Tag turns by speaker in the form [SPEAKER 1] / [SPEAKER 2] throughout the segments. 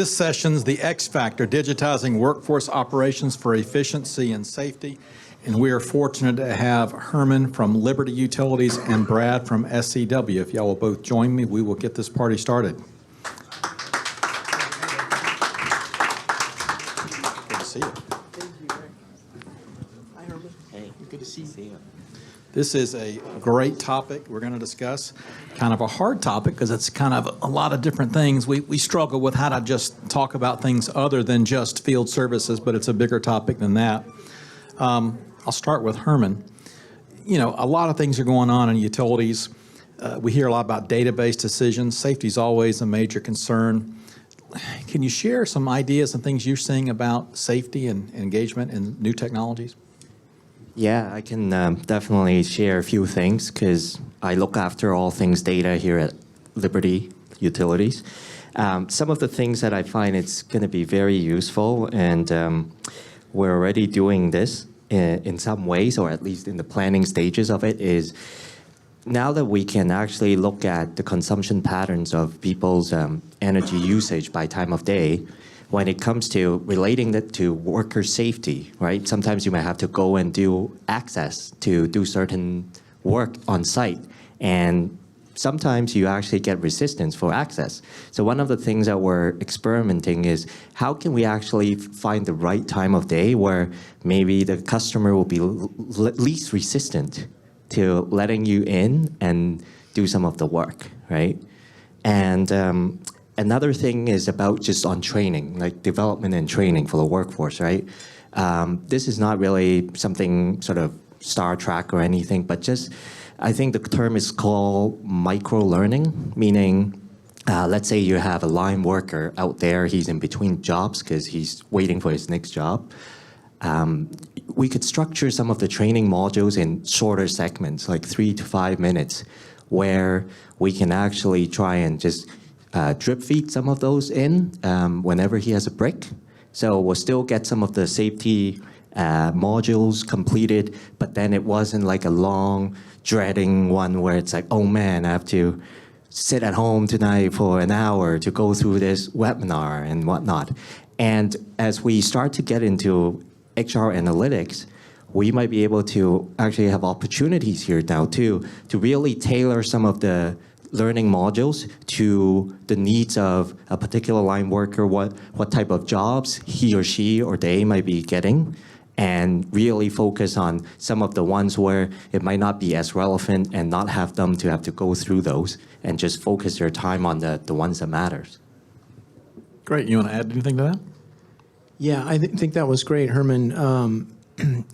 [SPEAKER 1] This session's the X Factor, Digitizing Workforce Operations for Efficiency and Safety. And we are fortunate to have Herman from Liberty Utilities and Brad from SCW. If y'all will both join me, we will get this party started. Good to see you.
[SPEAKER 2] Thank you. Hi, Herman.
[SPEAKER 3] Hey,
[SPEAKER 2] Good to see you.
[SPEAKER 1] This is a great topic we're going to discuss. Kind of a hard topic because it's kind of a lot of different things. We struggle with how to just talk about things other than just field services, but it's a bigger topic than that. I'll start with Herman. You know, a lot of things are going on in utilities. We hear a lot about database decisions. Safety is always a major concern. Can you share some ideas and things you're seeing about safety and engagement in new technologies?
[SPEAKER 3] Yeah, I can definitely share a few things because I look after all things data here at Liberty Utilities. Some of the things that I find it's going to be very useful, and we're already doing this in some ways, or at least in the planning stages of it, is now that we can actually look at the consumption patterns of people's energy usage by time of day, when it comes to relating that to worker safety, right? Sometimes you might have to go and do access to do certain work on site. And sometimes you actually get resistance for access. So one of the things that we're experimenting is how can we actually find the right time of day where maybe the customer will be least resistant to letting you in and do some of the work, right? And another thing is about just on training, like development and training for the workforce, right? This is not really something sort of Star Trek or anything, but just, I think the term is called micro-learning, meaning, let's say you have a line worker out there, he's in between jobs because he's waiting for his next job. We could structure some of the training modules in shorter segments, like 3 to 5 minutes, where we can actually try and just drip feed some of those in whenever he has a break. So we'll still get some of the safety modules completed, but then it wasn't like a long, dreading one where it's like, oh man, I have to sit at home tonight for an hour to go through this webinar and whatnot. And as we start to get into HR analytics, we might be able to actually have opportunities here now too, to really tailor some of the learning modules to the needs of a particular line worker, what type of jobs he or she or they might be getting, and really focus on some of the ones where it might not be as relevant and not have them to have to go through those and just focus their time on the ones that matters.
[SPEAKER 1] Great. You want to add anything to that?
[SPEAKER 2] Yeah, I think that was great, Herman.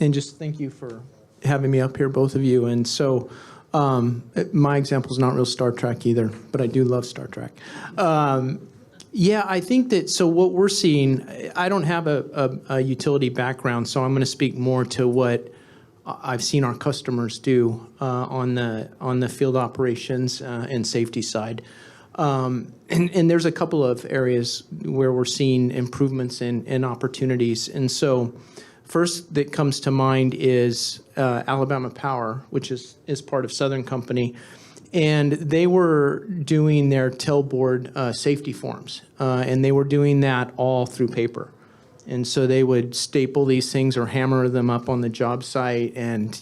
[SPEAKER 2] And just thank you for having me up here, both of you. And so my example is not real Star Trek either, but I do love Star Trek. Yeah, I think that, so what we're seeing, I don't have a utility background, so I'm going to speak more to what I've seen our customers do on the field operations and safety side. And there's a couple of areas where we're seeing improvements and opportunities. And so first that comes to mind is Alabama Power, which is part of Southern Company. And they were doing their tailboard safety forms, and they were doing that all through paper. And so they would staple these things or hammer them up on the job site, and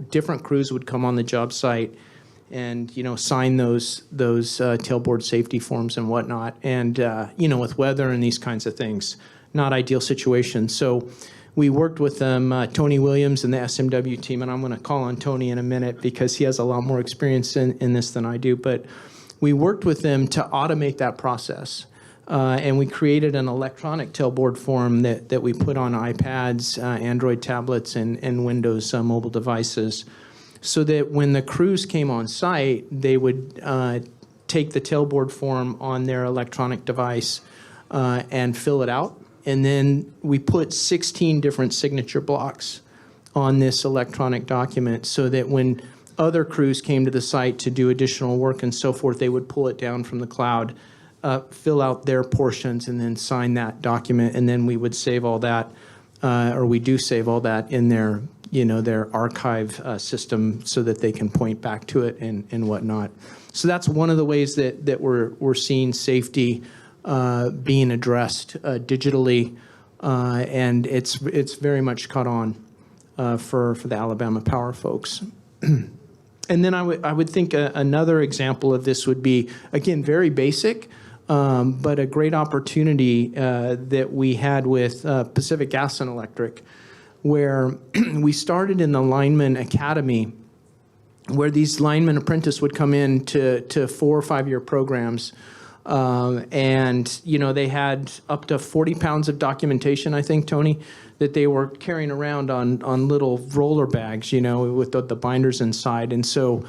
[SPEAKER 2] different crews would come on the job site and sign those tailboard safety forms and whatnot. And with weather and these kinds of things, not ideal situations. So we worked with them, Tony Williams and the SMW team, and I'm going to call on Tony in a minute because he has a lot more experience in this than I do. But we worked with them to automate that process. And we created an electronic tailboard form that we put on iPads, Android tablets, and Windows mobile devices, so that when the crews came on site, they would take the tailboard form on their electronic device and fill it out. And then we put 16 different signature blocks on this electronic document so that when other crews came to the site to do additional work and so forth, they would pull it down from the cloud, fill out their portions, and then sign that document. And then we would save all that, or we do save all that in their archive system so that they can point back to it and whatnot. So that's one of the ways that we're seeing safety being addressed digitally, and it's very much caught on for the Alabama Power folks. And then I would think another example of this would be, again, very basic, but a great opportunity that we had with Pacific Gas and Electric, where we started in the Lineman Academy, where these lineman apprentices would come in to 4 or 5 year programs. And, you know, they had up to 40 pounds of documentation, I think, Tony, that they were carrying around on little roller bags, you know, with the binders inside. And so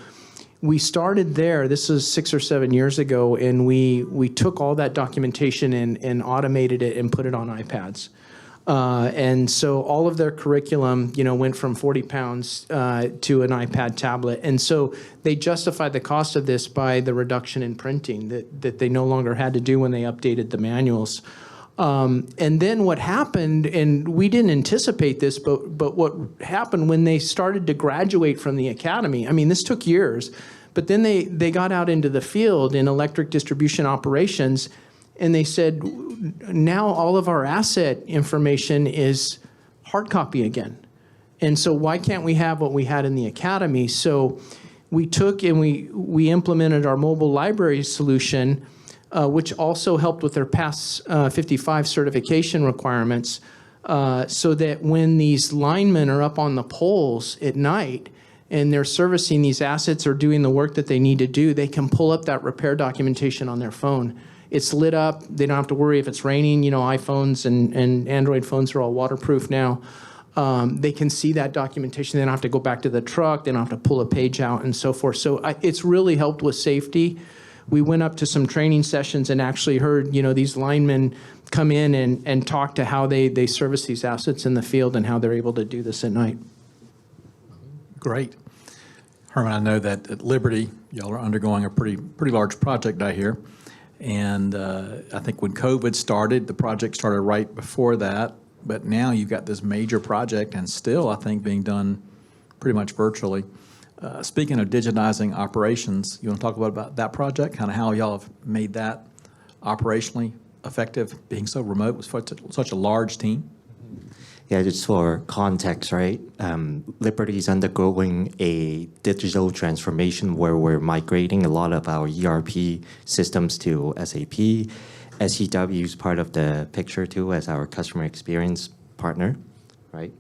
[SPEAKER 2] we started there. This was 6 or 7 years ago, and we took all that documentation and automated it and put it on iPads. And so all of their curriculum, you know, went from 40 pounds to an iPad tablet. And so they justified the cost of this by the reduction in printing that they no longer had to do when they updated the manuals. And then what happened, and we didn't anticipate this, but what happened when they started to graduate from the academy, I mean, this took years, but then they got out into the field in electric distribution operations, and they said, now all of our asset information is hard copy again. And so why can't we have what we had in the academy? So we took and we implemented our mobile library solution, which also helped with their PAS 55 certification requirements, so that when these linemen are up on the poles at night and they're servicing these assets or doing the work that they need to do, they can pull up that repair documentation on their phone. It's lit up. They don't have to worry if it's raining. You know, iPhones and Android phones are all waterproof now. They can see that documentation. They don't have to go back to the truck. They don't have to pull a page out and so forth. So it's really helped with safety. We went up to some training sessions and actually heard, you know, these linemen come in and talk to how they service these assets in the field and how they're able to do this at night.
[SPEAKER 1] Great. Herman, I know that at Liberty, y'all are undergoing a pretty large project, I hear. And I think when COVID started, the project started right before that. But now you've got this major project and still, I think, being done pretty much virtually. Speaking of digitizing operations, you want to talk about that project, kind of how y'all have made that operationally effective, being so remote with such a large team?
[SPEAKER 3] Yeah, just for context, right? Liberty is undergoing a digital transformation where we're migrating a lot of our ERP systems to SAP. SEW is part of the picture too as our customer experience partner, right?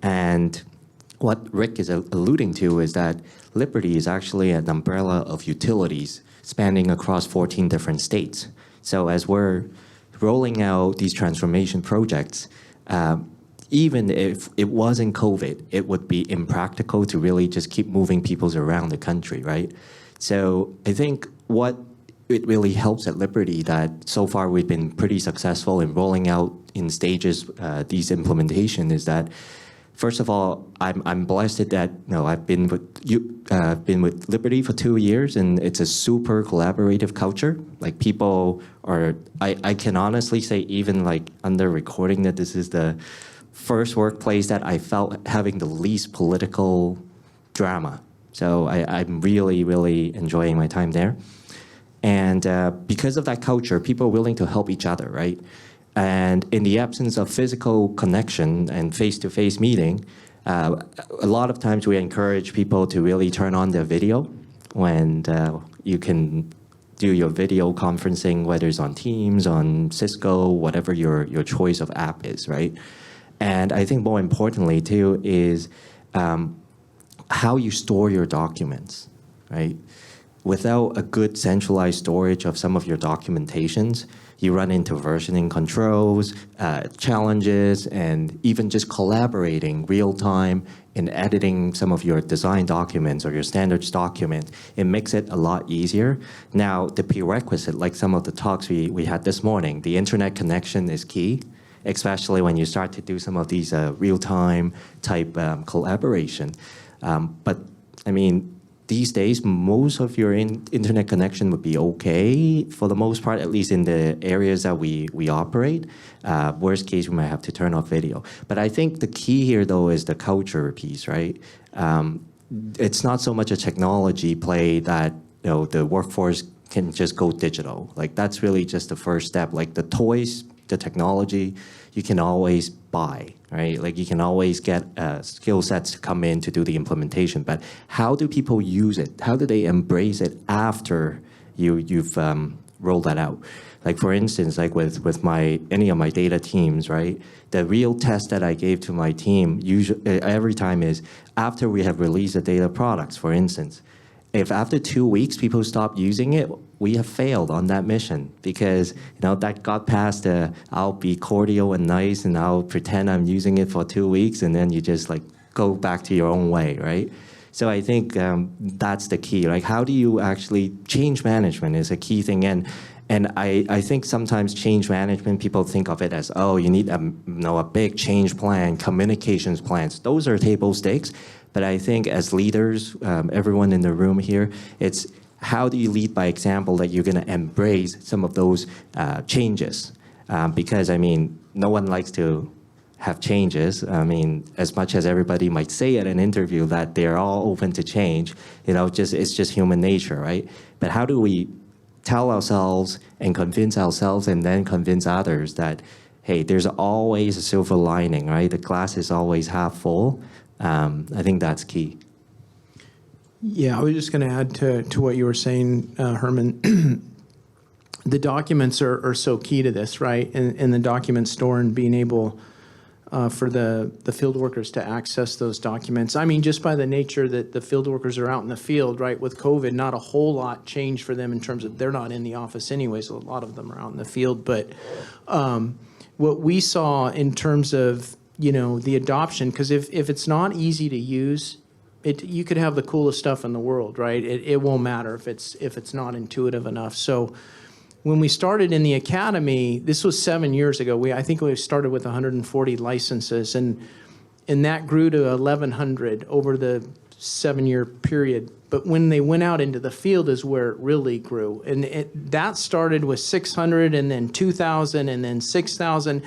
[SPEAKER 3] And what Rick is alluding to is that Liberty is actually an umbrella of utilities spanning across 14 different states. So as we're rolling out these transformation projects, even if it wasn't COVID, it would be impractical to really just keep moving people around the country, right? So I think what it really helps at Liberty that so far we've been pretty successful in rolling out in stages these implementation is that, first of all, I'm blessed that I've been with Liberty for 2 years, and it's a super collaborative culture. Like people are, I can honestly say even like under recording that this is the first workplace that I felt having the least political drama. So I'm really, really enjoying my time there. And because of that culture, people are willing to help each other, right? And in the absence of physical connection and face-to-face meeting, a lot of times we encourage people to really turn on their video when you can do your video conferencing, whether it's on Teams, on Cisco, whatever your choice of app is, right? And I think more importantly, too, is how you store your documents, right? Without a good centralized storage of some of your documentations, you run into versioning controls, challenges, and even just collaborating real time in editing some of your design documents or your standards document. It makes it a lot easier. Now, the prerequisite, like some of the talks we had this morning, the internet connection is key, especially when you start to do some of these real-time type collaboration. But I mean, these days, most of your internet connection would be okay for the most part, at least in the areas that we operate. Worst case, we might have to turn off video. But I think the key here, though, is the culture piece, right? It's not so much a technology play that the workforce can just go digital. Like that's really just the first step. Like the toys, the technology, you can always buy, right? Like you can always get skill sets to come in to do the implementation. But how do people use it? How do they embrace it after you've rolled that out? Like for instance, like with any of my data teams, right? The real test that I gave to my team usually every time is after we have released the data products, for instance. If after 2 weeks people stop using it, we have failed on that mission because that got past the I'll be cordial and nice and I'll pretend I'm using it for 2 weeks and then you just like go back to your own way, right? So I think that's the key. Like how do you actually change management is a key thing, and I think sometimes change management people think of it as you need a big change plan, communications plans. Those are table stakes. But I think as leaders, everyone in the room here, it's how do you lead by example that you're going to embrace some of those changes? Because, I mean, no one likes to have changes. I mean, as much as everybody might say at an interview that they're all open to change, it's just human nature, right? But how do we tell ourselves and convince ourselves and then convince others that, hey, there's always a silver lining, right? The glass is always half full. I think that's key.
[SPEAKER 2] Yeah, I was just going to add to what you were saying, Herman. The documents are so key to this, right? And the document store and being able for the field workers to access those documents. I mean, just by the nature that the field workers are out in the field, right? With COVID, not a whole lot changed for them in terms of they're not in the office anyway, so a lot of them are out in the field. But what we saw in terms of the adoption, because if it's not easy to use, you could have the coolest stuff in the world, right? It won't matter if it's not intuitive enough. So when we started in the academy, this was 7 years ago. I think we started with 140 licenses, and that grew to 1,100 over the 7-year period. But when they went out into the field is where it really grew, and that started with 600, and then 2,000, and then 6,000.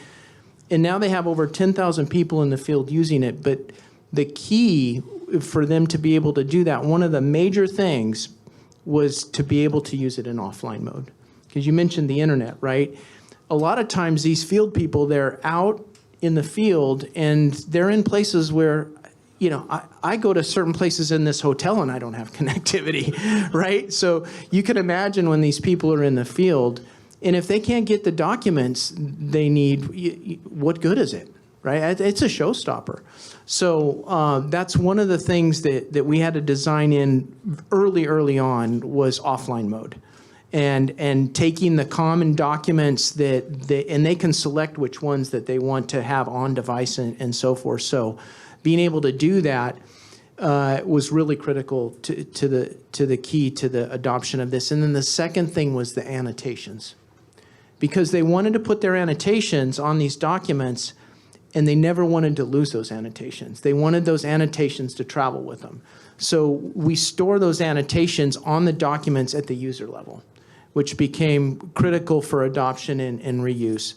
[SPEAKER 2] And now they have over 10,000 people in the field using it. But the key for them to be able to do that, one of the major things was to be able to use it in offline mode. Because you mentioned the internet, right? A lot of times these field people, they're out in the field and they're in places where, I go to certain places in this hotel and I don't have connectivity, right? So you can imagine when these people are in the field, and if they can't get the documents they need, what good is it, right? It's a showstopper. So that's one of the things that we had to design in early on was offline mode. And taking the common documents and they can select which ones that they want to have on device and so forth. So being able to do that was really critical to the key to the adoption of this. And then the second thing was the annotations. Because they wanted to put their annotations on these documents, and they never wanted to lose those annotations. They wanted those annotations to travel with them. So we store those annotations on the documents at the user level, which became critical for adoption and reuse.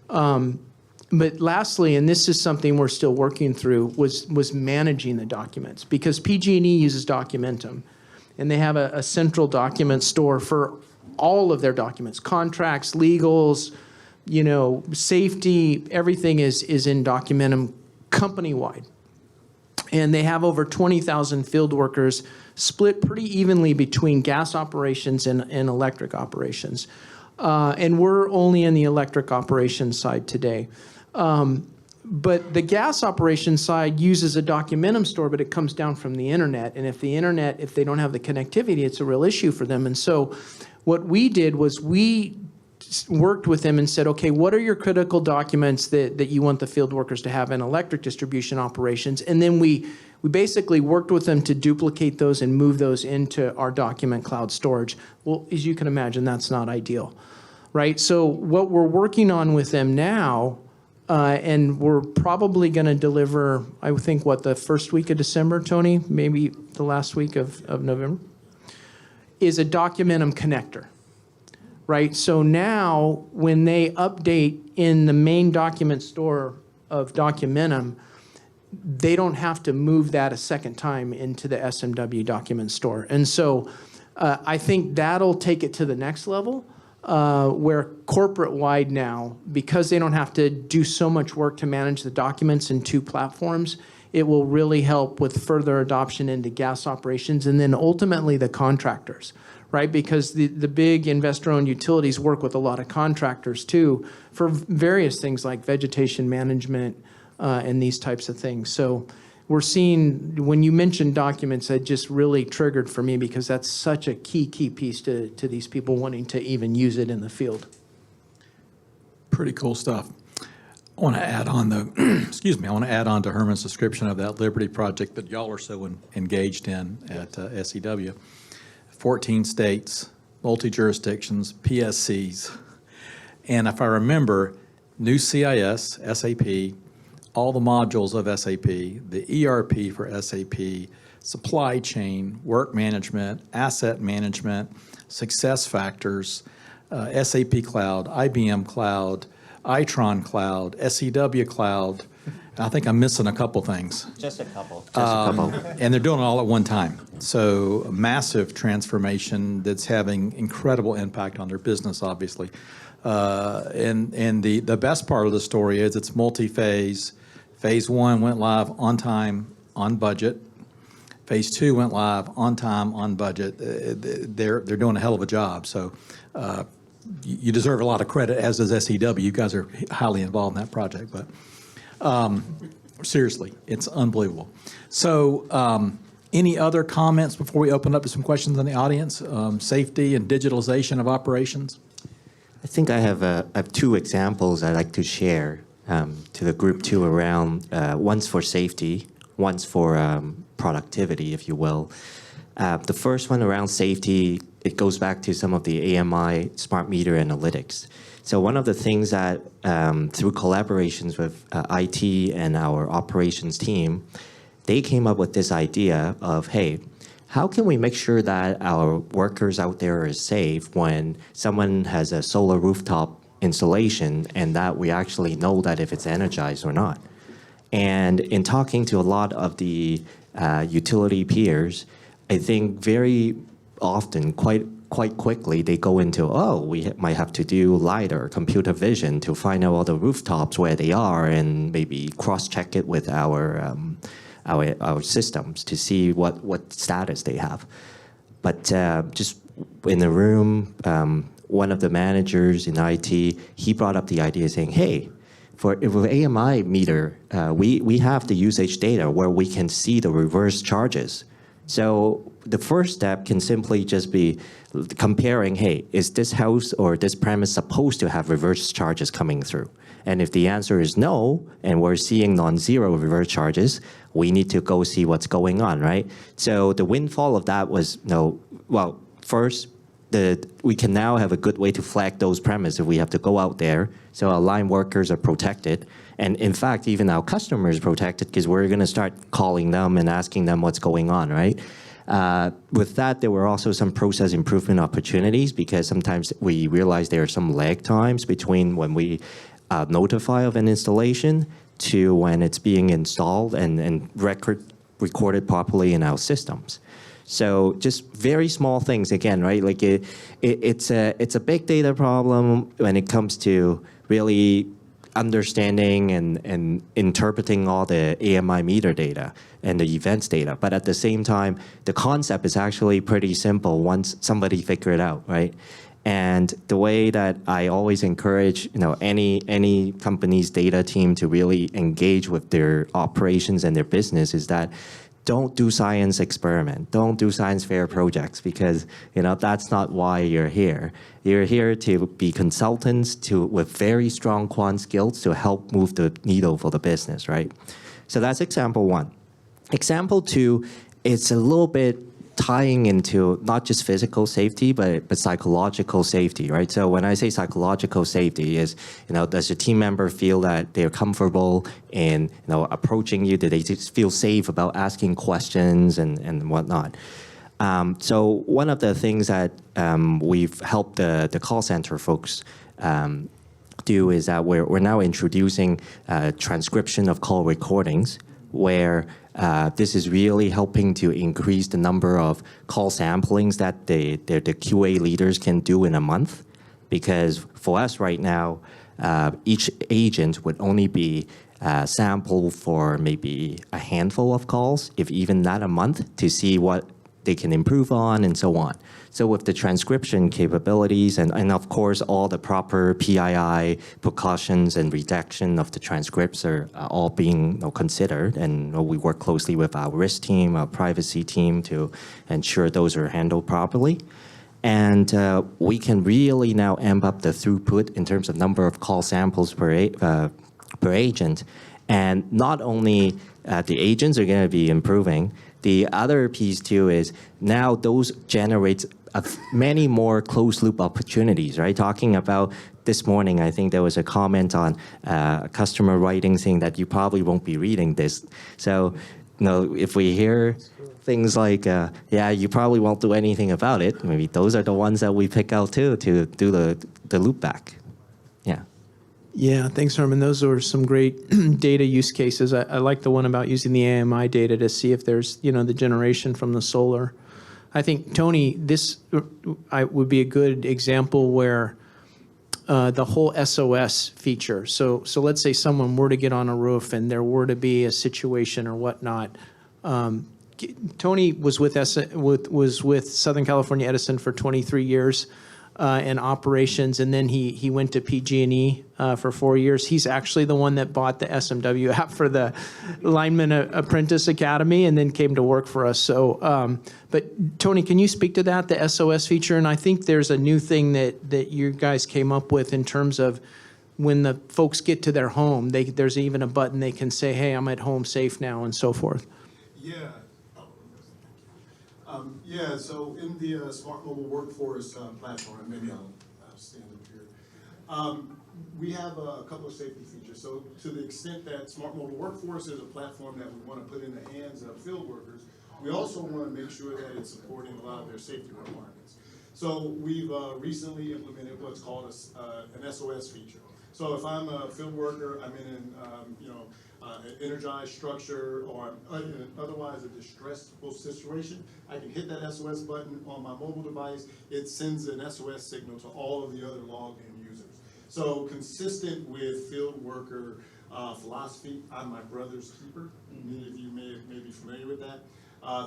[SPEAKER 2] But lastly, and this is something we're still working through, was managing the documents. Because PG&E uses Documentum, and they have a central document store for all of their documents, contracts, legals, safety, everything is in Documentum company-wide. And they have over 20,000 field workers split pretty evenly between gas operations and electric operations. And we're only in the electric operations side today. But the gas operations side uses a Documentum store, but it comes down from the internet. And if they don't have the connectivity, it's a real issue for them. And so what we did was we worked with them and said, okay, what are your critical documents that you want the field workers to have in electric distribution operations? And then we basically worked with them to duplicate those and move those into our document cloud storage. Well, as you can imagine, that's not ideal, right? So what we're working on with them now, and we're probably going to deliver, I think, the first week of December, Tony, maybe the last week of November, is a Documentum connector. Right, so now when they update in the main document store of Documentum, they don't have to move that a second time into the SMW document store. And so I think that'll take it to the next level, where corporate-wide now, because they don't have to do so much work to manage the documents in 2 platforms, it will really help with further adoption into gas operations and then ultimately the contractors, right? Because the big investor-owned utilities work with a lot of contractors too for various things like vegetation management and these types of things. So we're seeing, when you mentioned documents, that just really triggered for me because that's such a key piece to these people wanting to even use it in the field.
[SPEAKER 1] Pretty cool stuff. I want to add on I want to add on to Herman's description of that Liberty project that y'all are so engaged in at SEW. 14 states, multi-jurisdictions, PSCs. And if I remember, new CIS, SAP, all the modules of SAP, the ERP for SAP, supply chain, work management, asset management, success factors, SAP Cloud, IBM Cloud, Itron Cloud, SEW Cloud. I think I'm missing a couple things.
[SPEAKER 3] Just a couple.
[SPEAKER 1] And they're doing it all at one time. So a massive transformation that's having incredible impact on their business, obviously. And the best part of the story is it's multi-phase. Phase 1 went live on time, on budget. Phase 2 went live on time, on budget. They're doing a hell of a job. So you deserve a lot of credit, as does SEW. You guys are highly involved in that project. But seriously, it's unbelievable. So any other comments before we open up to some questions in the audience? Safety and digitalization of operations?
[SPEAKER 3] I think I have 2 examples I'd like to share to the group too around, one's for safety, one's for productivity, if you will. The first one around safety, it goes back to some of the AMI smart meter analytics. So one of the things that through collaborations with IT and our operations team, they came up with this idea of, hey, how can we make sure that our workers out there are safe when someone has a solar rooftop installation and that we actually know that if it's energized or not? And in talking to a lot of the utility peers, I think very often, quite quickly, they go into, we might have to do LiDAR, computer vision, to find out all the rooftops where they are and maybe cross-check it with our systems to see what status they have. But just in the room, one of the managers in IT, he brought up the idea saying, hey, for AMI meter, we have the usage data where we can see the reverse charges. So the first step can simply just be comparing, hey, is this house or this premise supposed to have reverse charges coming through? And if the answer is no, and we're seeing non-zero reverse charges, we need to go see what's going on, right? So the windfall of that was, first, we can now have a good way to flag those premises if we have to go out there. So our line workers are protected. And in fact, even our customers are protected because we're going to start calling them and asking them what's going on, right? With that, there were also some process improvement opportunities because sometimes we realize there are some lag times between when we notify of an installation to when it's being installed and recorded properly in our systems. So just very small things again, right? Like it's a big data problem when it comes to really understanding and interpreting all the AMI meter data and the events data. But at the same time, the concept is actually pretty simple once somebody figure it out, right? And the way that I always encourage, any company's data team to really engage with their operations and their business is that don't do science experiment. Don't do science fair projects because that's not why you're here. You're here to be consultants with very strong quant skills to help move the needle for the business, right? So that's example 1. Example 2, it's a little bit tying into not just physical safety, but psychological safety, right? So when I say psychological safety is, does your team member feel that they're comfortable in, approaching you? Do they just feel safe about asking questions and whatnot? So one of the things that we've helped the call center folks do is that we're now introducing transcription of call recordings where this is really helping to increase the number of call samplings that the QA leaders can do in a month. Because for us right now, each agent would only be sampled for maybe a handful of calls, if even that a month, to see what they can improve on and so on. So with the transcription capabilities and of course all the proper PII precautions and redaction of the transcripts are all being considered, and we work closely with our risk team, our privacy team to ensure those are handled properly. And we can really now amp up the throughput in terms of number of call samples per agent. And not only the agents are going to be improving, the other piece too is now those generate many more closed loop opportunities, right? Talking about this morning, I think there was a comment on a customer writing saying that you probably won't be reading this. So, if we hear things like, yeah, you probably won't do anything about it, maybe those are the ones that we pick out too to do the loop back. Yeah.
[SPEAKER 2] Yeah, thanks, Herman. Those are some great data use cases. I like the one about using the AMI data to see if there's, the generation from the solar. I think, Tony, this would be a good example where the whole SOS feature. So let's say someone were to get on a roof and there were to be a situation or whatnot. Tony was with Southern California Edison for 23 years. In operations, and then he went to PG&E for 4 years. He's actually the one that bought the SMW app for the Lineman Apprentice Academy, and then came to work for us. So, but Tony, can you speak to that, the SOS feature? And I think there's a new thing that you guys came up with in terms of when the folks get to their home, there's even a button they can say, "Hey, I'm at home safe now," and so forth.
[SPEAKER 4] Yeah. Yeah, so in the Smart Mobile Workforce platform, maybe I'll stand up here. We have a couple of safety features. So to the extent that Smart Mobile Workforce is a platform that we want to put in the hands of field workers, we also want to make sure that it's supporting a lot of their safety requirements. So we've recently implemented what's called an SOS feature. So if I'm a field worker, I'm in an an energized structure, or otherwise a distressful situation, I can hit that SOS button on my mobile device. It sends an SOS signal to all of the other logged in users. So consistent with field worker philosophy, I'm my brother's keeper. Many of you may be familiar with that.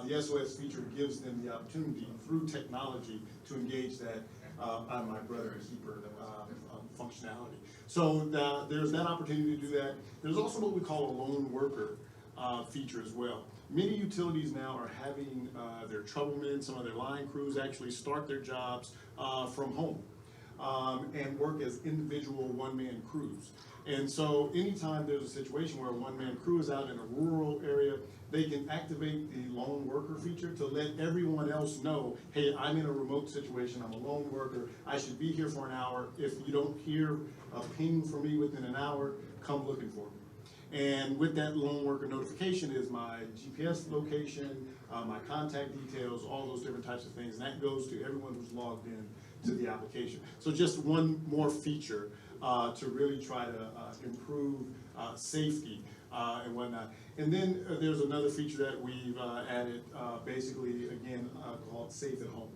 [SPEAKER 4] The SOS feature gives them the opportunity through technology to engage that I'm my brother's keeper functionality. So there's that opportunity to do that. There's also what we call a lone worker feature as well. Many utilities now are having their troublemen, some of their line crews actually start their jobs from home and work as individual one-man crews. And so anytime there's a situation where a one-man crew is out in a rural area, they can activate the lone worker feature to let everyone else know, hey, I'm in a remote situation, I'm a lone worker, I should be here for an hour. If you don't hear a ping from me within an hour, come looking for me. And with that lone worker notification is my GPS location, my contact details, all those different types of things, and that goes to everyone who's logged in to the application. So just one more feature to really try to improve safety and whatnot. And then there's another feature that we've added, basically, again, called Safe at Home.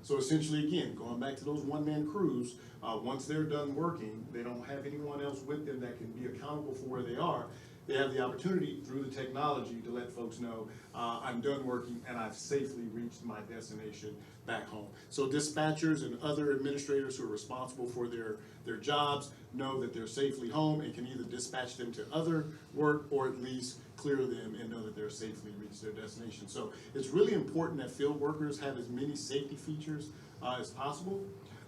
[SPEAKER 4] So essentially, again, going back to those one-man crews, once they're done working, they don't have anyone else with them that can be accountable for where they are. They have the opportunity through the technology to let folks know, I'm done working and I've safely reached my destination back home. So dispatchers and other administrators who are responsible for their jobs know that they're safely home and can either dispatch them to other work or at least clear them and know that they're safely reached their destination. So it's really important that field workers have as many safety features as possible.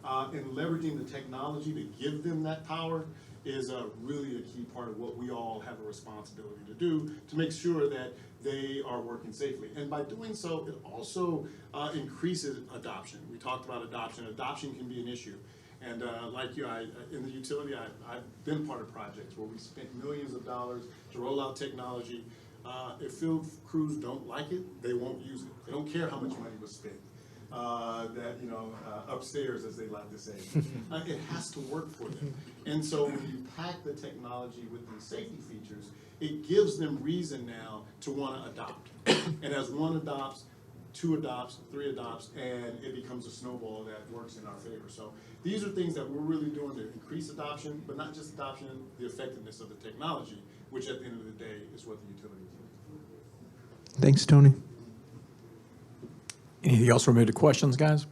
[SPEAKER 4] And leveraging the technology to give them that power is really a key part of what we all have a responsibility to do to make sure that they are working safely. And by doing so, it also increases adoption. We talked about adoption. Adoption can be an issue. And like you, in the utility, I've been part of projects where we spent millions of dollars to roll out technology. If field crews don't like it, they won't use it. They don't care how much money was spent. that, upstairs, as they like to say. It has to work for them. And so when you pack the technology with these safety features, it gives them reason now to want to adopt. And as one adopts, two adopts, three adopts, and it becomes a snowball that works in our favor. So these are things that we're really doing to increase adoption, but not just adoption, the effectiveness of the technology, which at the end of the day is what the utilities do.
[SPEAKER 2] Thanks, Tony.
[SPEAKER 1] Anything else for me to questions, guys?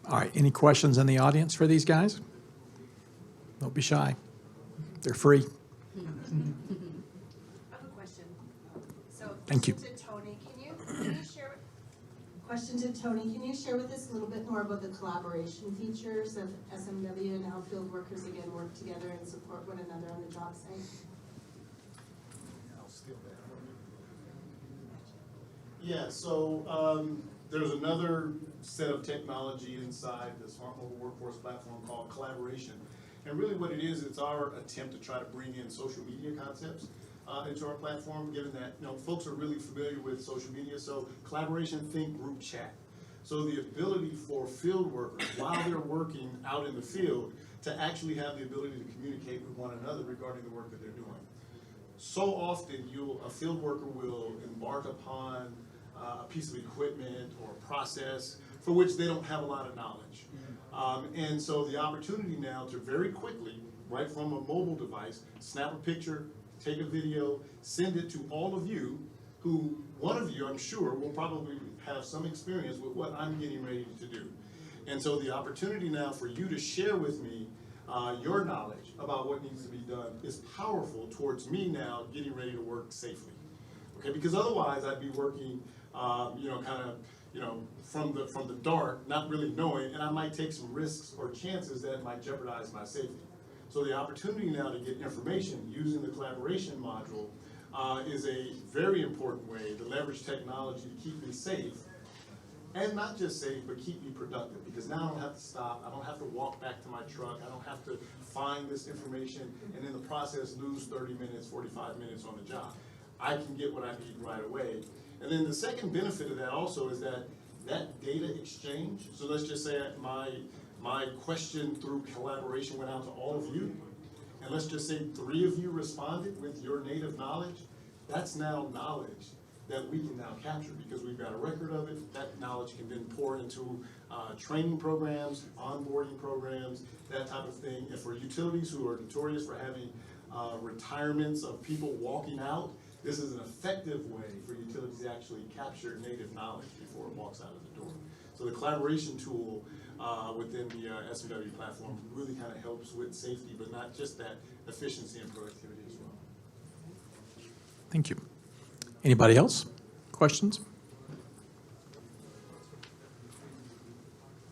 [SPEAKER 1] All right, any questions in the audience for these guys? Don't be shy. They're free.
[SPEAKER 5] I have a question. So,
[SPEAKER 1] Thank you.
[SPEAKER 5] question to Tony, can you share with us a little bit more about the collaboration features of SMW and how field workers again work together and support one another on the job site?
[SPEAKER 4] I'll steal that. Yeah, so there's another set of technology inside the Smart Mobile Workforce platform called collaboration. And really what it is, it's our attempt to try to bring in social media concepts into our platform, given that folks are really familiar with social media. So collaboration, think group chat. So the ability for field workers, while they're working out in the field, to actually have the ability to communicate with one another regarding the work that they're doing. So often a field worker will embark upon a piece of equipment or a process for which they don't have a lot of knowledge. And so the opportunity now to very quickly, right from a mobile device, snap a picture, take a video, send it to all of you, who one of you, I'm sure, will probably have some experience with what I'm getting ready to do. And so the opportunity now for you to share with me your knowledge about what needs to be done is powerful towards me now getting ready to work safely. Okay, because otherwise I'd be working, from the dark, not really knowing, and I might take some risks or chances that might jeopardize my safety. So the opportunity now to get information using the collaboration module is a very important way to leverage technology to keep me safe, and not just safe, but keep me productive, because now I don't have to stop, I don't have to walk back to my truck, I don't have to find this information and in the process lose 30 minutes, 45 minutes on the job. I can get what I need right away. And then the second benefit of that also is that data exchange, so let's just say my question through collaboration went out to all of you, and let's just say 3 of you responded with your native knowledge. That's now knowledge that we can now capture because we've got a record of it. That knowledge can then pour into training programs, onboarding programs, that type of thing. And for utilities who are notorious for having retirements of people walking out, this is an effective way for utilities to actually capture native knowledge before it walks out of the door. So the collaboration tool within the SMW platform really kind of helps with safety, but not just that, efficiency and productivity as well.
[SPEAKER 1] Thank you. Anybody else? Questions?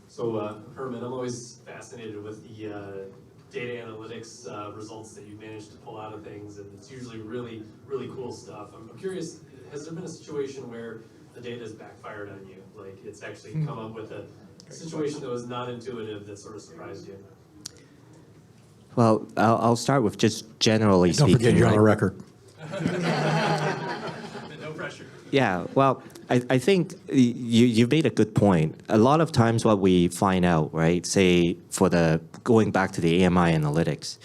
[SPEAKER 6] So Herman, I'm always fascinated with the data analytics results that you managed to pull out of things, and it's usually really, really cool stuff. I'm curious, has there been a situation where the data has backfired on you? Like it's actually come up with a situation that was not intuitive that sort of surprised you?
[SPEAKER 3] Well, I'll start with just generally
[SPEAKER 1] Don't
[SPEAKER 3] speaking.
[SPEAKER 1] forget you're on a
[SPEAKER 3] right?
[SPEAKER 1] record.
[SPEAKER 6] No pressure.
[SPEAKER 3] Yeah, well, I think you made a good point. A lot of times what we find out, right, say for going back to the AMI analytics,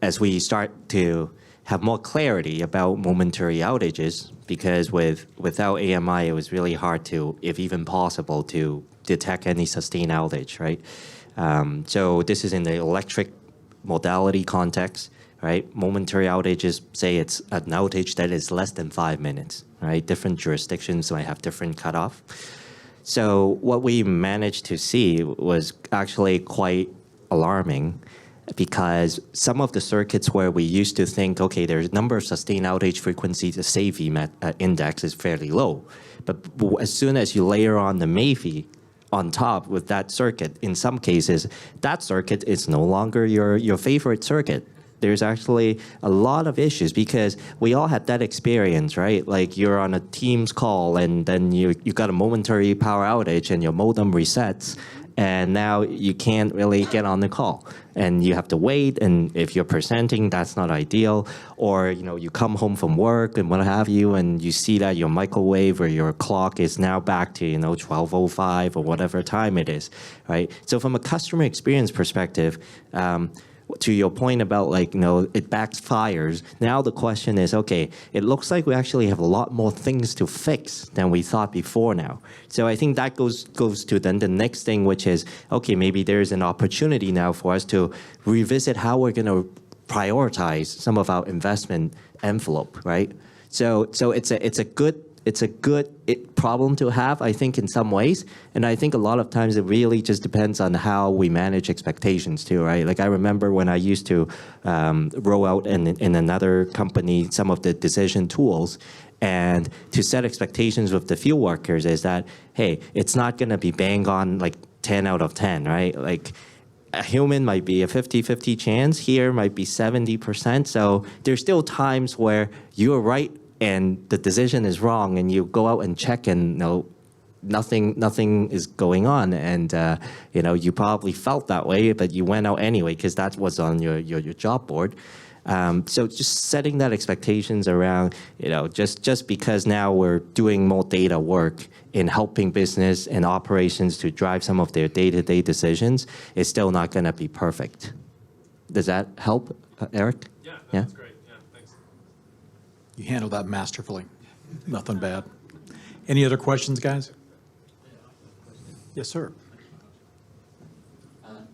[SPEAKER 3] as we start to have more clarity about momentary outages, because without AMI it was really hard to, if even possible, to detect any sustained outage, right? So this is in the electric modality context. Right, momentary outages, say it's an outage that is less than 5 minutes, right? Different jurisdictions might have different cutoff. So what we managed to see was actually quite alarming, because some of the circuits where we used to think, okay, there's a number of sustained outage frequencies, the SAFE index is fairly low. But as soon as you layer on the MAFE on top with that circuit, in some cases, that circuit is no longer your favorite circuit. There's actually a lot of issues because we all had that experience, right? Like you're on a Teams call and then you got a momentary power outage and your modem resets and now you can't really get on the call. and you have to wait, and if you're presenting, that's not ideal. Or, you come home from work and what have you, and you see that your microwave or your clock is now back to, 12:05 or whatever time it is, right? So from a customer experience perspective, to your point about it backfires, now the question is, okay, it looks like we actually have a lot more things to fix than we thought before now. So I think that goes to then the next thing, which is, okay, maybe there's an opportunity now for us to revisit how we're going to prioritize some of our investment envelope, right? So it's a good problem to have, I think, in some ways. And I think a lot of times it really just depends on how we manage expectations too, right? Like I remember when I used to roll out in another company some of the decision tools, and to set expectations with the field workers is that, hey, it's not going to be bang on like 10 out of 10, right? Like a human might be a 50-50 chance, here might be 70%. So there's still times where you're right and the decision is wrong, and you go out and check and nothing is going on, and you probably felt that way, but you went out anyway because that was on your job board. So just setting that expectations around, just because now we're doing more data work in helping business and operations to drive some of their day-to-day decisions is still not going to be perfect. Does that help, Eric?
[SPEAKER 6] Yeah,
[SPEAKER 3] Yeah?
[SPEAKER 6] that's great. Yeah, thanks.
[SPEAKER 1] You handled that masterfully. Nothing bad. Any other questions, guys? Yes, sir.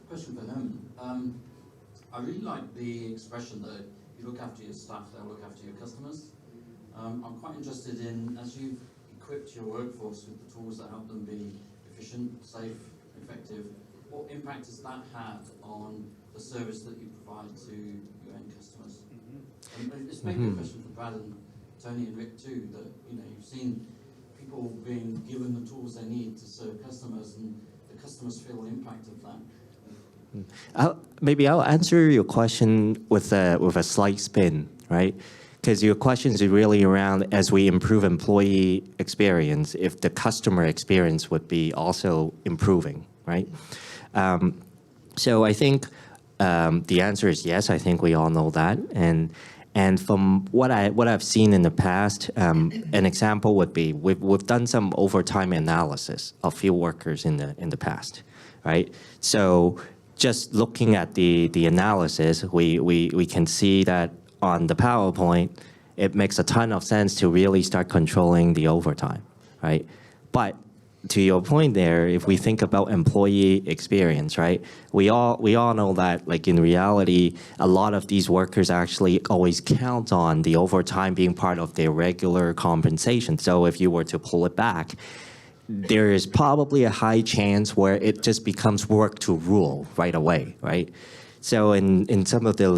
[SPEAKER 7] Question for Herman. I really like the expression that you look after your staff, they'll look after your customers. I'm quite interested in, as you've equipped your workforce with the tools that help them be efficient, safe, effective, what impact has that had on the service that you provide to your end customers? And it's maybe a question for Brad and Tony and Rick too, that you've seen people being given the tools they need to serve customers, and the customers feel the impact of that.
[SPEAKER 3] Maybe I'll answer your question with a slight spin, right? Because your questions are really around, as we improve employee experience, if the customer experience would be also improving, right? So I think the answer is yes. I think we all know that, and from what I've seen in the past, an example would be we've done some overtime analysis of field workers in the past, right? So just looking at the analysis, we can see that on the PowerPoint, it makes a ton of sense to really start controlling the overtime, right? But to your point there, if we think about employee experience, right? We all know that, like, in reality, a lot of these workers actually always count on the overtime being part of their regular compensation. So if you were to pull it back, there is probably a high chance where it just becomes work to rule right away, right? So in some of the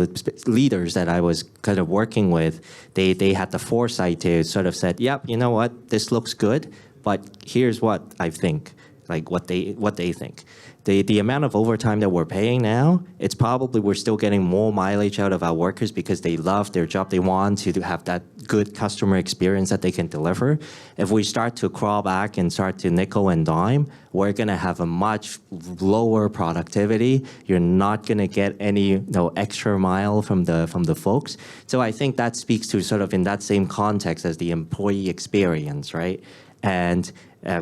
[SPEAKER 3] leaders that I was kind of working with, they had the foresight to sort of said, yep, you know what, this looks good, but here's what I think, like what they think. The amount of overtime that we're paying now, it's probably we're still getting more mileage out of our workers because they love their job. They want to have that good customer experience that they can deliver. If we start to crawl back and start to nickel and dime, we're going to have a much lower productivity. You're not going to get any extra mile from the folks. So I think that speaks to sort of in that same context as the employee experience, right? And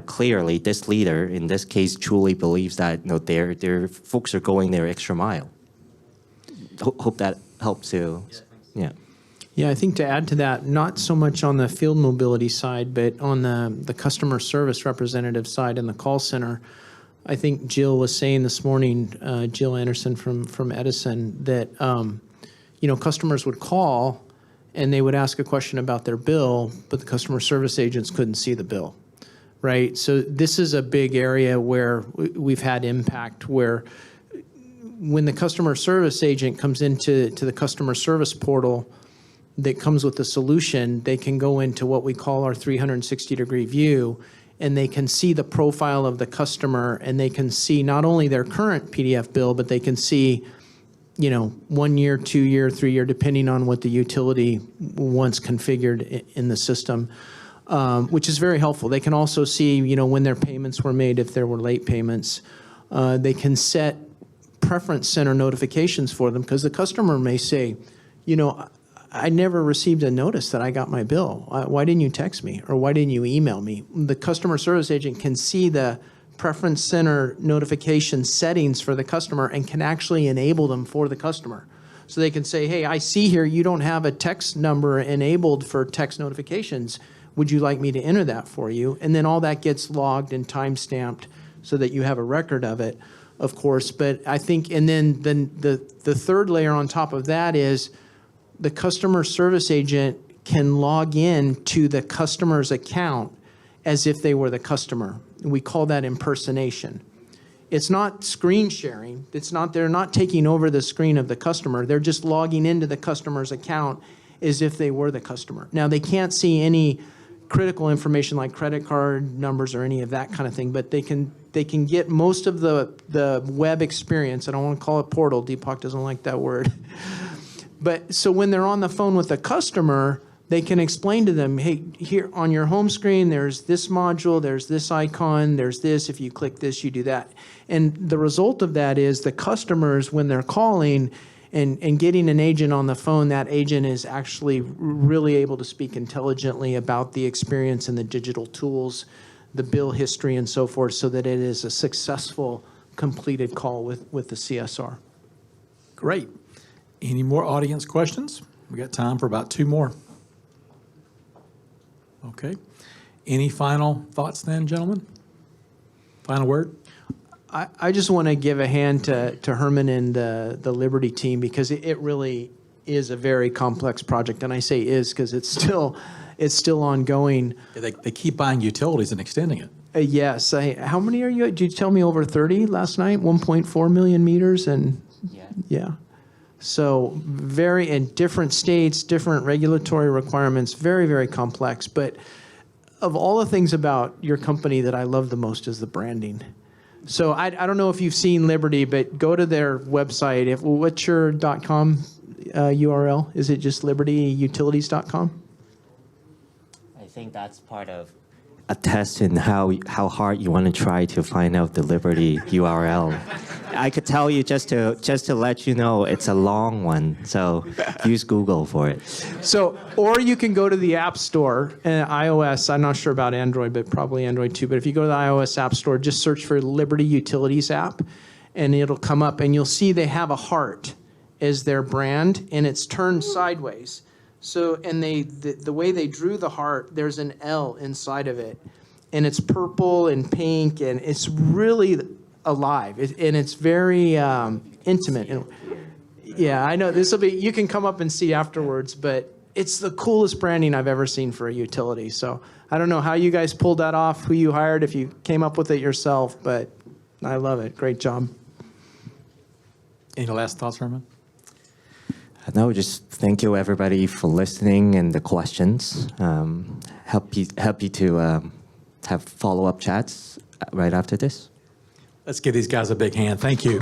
[SPEAKER 3] clearly, this leader, in this case, truly believes that their folks are going their extra mile. Hope that helps you. Yeah.
[SPEAKER 2] Yeah, I think to add to that, not so much on the field mobility side, but on the customer service representative side in the call center. I think Jill was saying this morning, Jill Anderson from Edison, that customers would call and they would ask a question about their bill, but the customer service agents couldn't see the bill, right? So this is a big area where we've had impact, where when the customer service agent comes into the customer service portal that comes with the solution, they can go into what we call our 360-degree view, and they can see the profile of the customer, and they can see not only their current PDF bill, but they can see 1 year, 2 year, 3 year, depending on what the utility wants configured in the system, which is very helpful. They can also see, when their payments were made, if there were late payments. They can set preference center notifications for them, because the customer may say, you know, I never received a notice that I got my bill. Why didn't you text me? Or why didn't you email me? The customer service agent can see the preference center notification settings for the customer and can actually enable them for the customer. So they can say, hey, I see here you don't have a text number enabled for text notifications. Would you like me to enter that for you? And then all that gets logged and time-stamped so that you have a record of it, of course. But I think, and then the third layer on top of that is the customer service agent can log in to the customer's account as if they were the customer. We call that impersonation. It's not screen sharing. They're not taking over the screen of the customer. They're just logging into the customer's account as if they were the customer. Now, they can't see any critical information like credit card numbers or any of that kind of thing, but they can get most of the web experience. I don't want to call it portal. Deepak doesn't like that word. But so when they're on the phone with the customer, they can explain to them, hey, here on your home screen, there's this module, there's this icon, there's this. If you click this, you do that. And the result of that is the customers, when they're calling and getting an agent on the phone, that agent is actually really able to speak intelligently about the experience and the digital tools, the bill history and so forth, so that it is a successful, completed call with the CSR.
[SPEAKER 1] Great. Any more audience questions? We got time for about 2 more. Okay. Any final thoughts then, gentlemen? Final word?
[SPEAKER 2] I just want to give a hand to Herman and the Liberty team, because it really is a very complex project. And I say is because it's still ongoing.
[SPEAKER 1] They keep buying utilities and extending it.
[SPEAKER 2] Yes. How many are you? Did you tell me over 30 last night? 1.4 million meters? And yeah. So very, in different states, different regulatory requirements, very, very complex. But of all the things about your company that I love the most is the branding. So I don't know if you've seen Liberty, but go to their website. What's your .com URL? Is it just libertyutilities.com?
[SPEAKER 3] I think that's part of a test in how hard you want to try to find out the Liberty URL. I could tell you just to let you know it's a long one, so use Google for it.
[SPEAKER 2] So, or you can go to the App Store, iOS. I'm not sure about Android, but probably Android too. But if you go to the iOS App Store, just search for Liberty Utilities app, and it'll come up, and you'll see they have a heart as their brand, and it's turned sideways. So, and the way they drew the heart, there's an L inside of it, and it's purple and pink, and it's really alive, and it's very intimate. And, yeah, I know this will be. You can come up and see afterwards, but it's the coolest branding I've ever seen for a utility. So I don't know how you guys pulled that off, who you hired, if you came up with it yourself, but I love it. Great job.
[SPEAKER 1] Any last thoughts, Herman?
[SPEAKER 3] No, just thank you everybody for listening and the questions. Happy to have follow-up chats right after this.
[SPEAKER 1] Let's give these guys a big hand. Thank you.